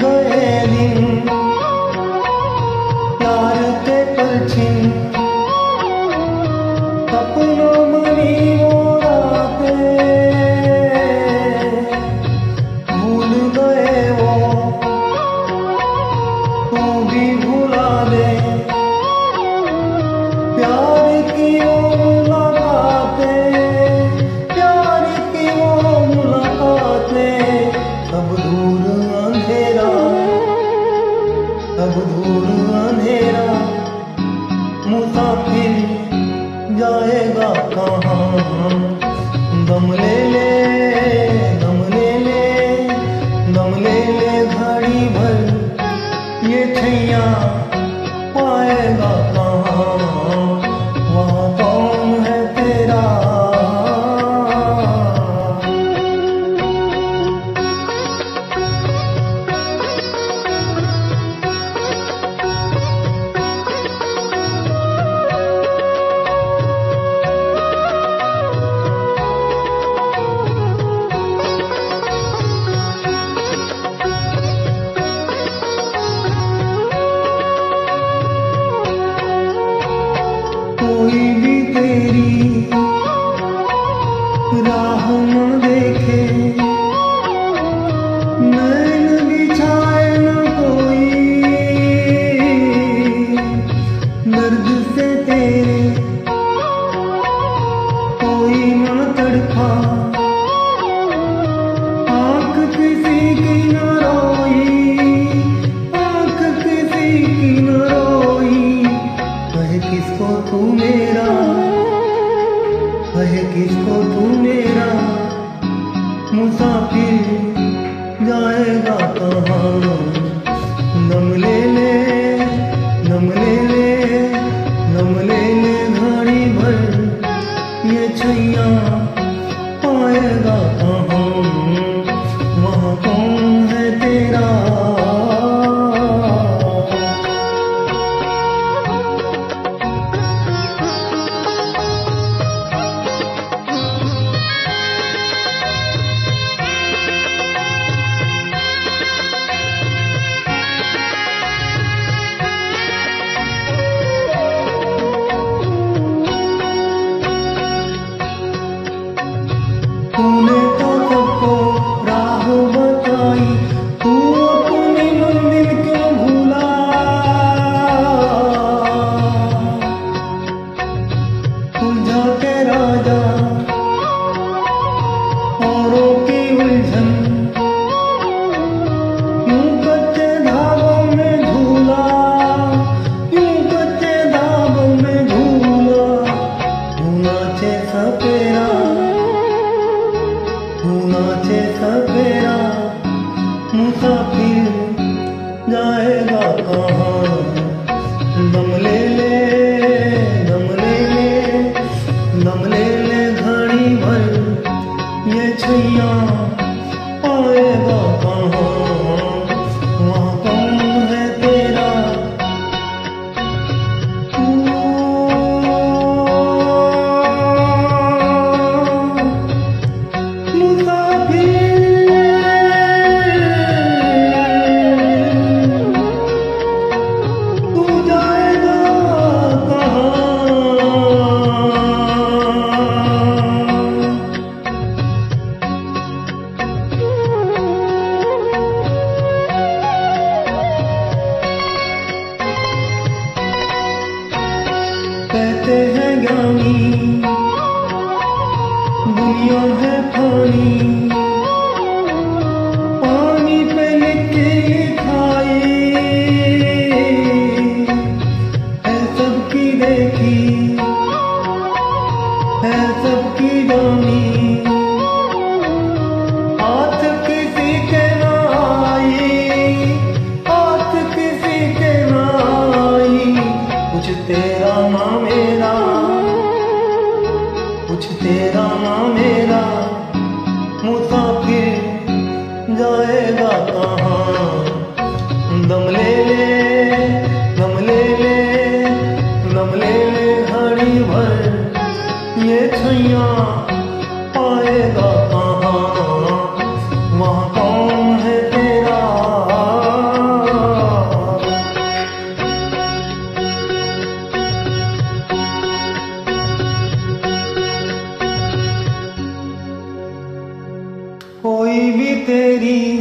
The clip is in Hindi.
गए दिन प्यार के परछिन, सपनों मनी वो रातें भूल गए वो, तू भी भुला दे प्यार की वो मुलाकातें, प्यार की वो मुलाकातें। सब दूर अंधेरा, सब दूर अंधेरा, मुसाफिर जाएगा कहाँ। दम ले ले, दम ले ले, दम ले ले घड़ी भर, ये छैया पाएगा कहाँ। वहाँ कौन है तेरा। कोई भी तेरी राह न देखे, नैन बिछाए न कोई, दर्द से तेरे कोई न तड़पा, आँख किसी की न रोई, आँख किसी की न रोई। कहे किसको तू मेरा, कहे किसको तू मेरा, मुसाफिर जाएगा कहाँ। दम ले ले, दम ले ले, दम ले ले घड़ी भर, ये छैया पाएगा कहाँ। वहाँ कौन है तेरा। तूने तो सबको राह बताई, तू अपनी मंजिल क्यों भूला। उलझा के राजा औरों की उलझन, यूं कच्चे धागों में झूला, यूं कच्चे धागों में झूला। तू नाचे सपेरा, तू नाचे सपेरा, मुसाफिर जाएगा कहाँ। दम ले ले, दम ले ले, दम ले ले घड़ी भर, ये छैया पाएगा कहाँ। वहाँ कौन है तेरा। कहते हैं ज्ञानी दुनिया है फानी, पानी पे लिखी लिखाई है सबकी देखी, है सबकी जानी। हाथ किसी के ना आई, हाथ किसी के ना आई। कुछ तेरा ना मेरा, कुछ तेरा ना मेरा, मुसाफिर जाएगा कहाँ। दम ले ले, दम ले ले, दम ले ले घड़ी भर, ये छैया पाएगा कहाँ। वहाँ कौन है तेरा। तेरी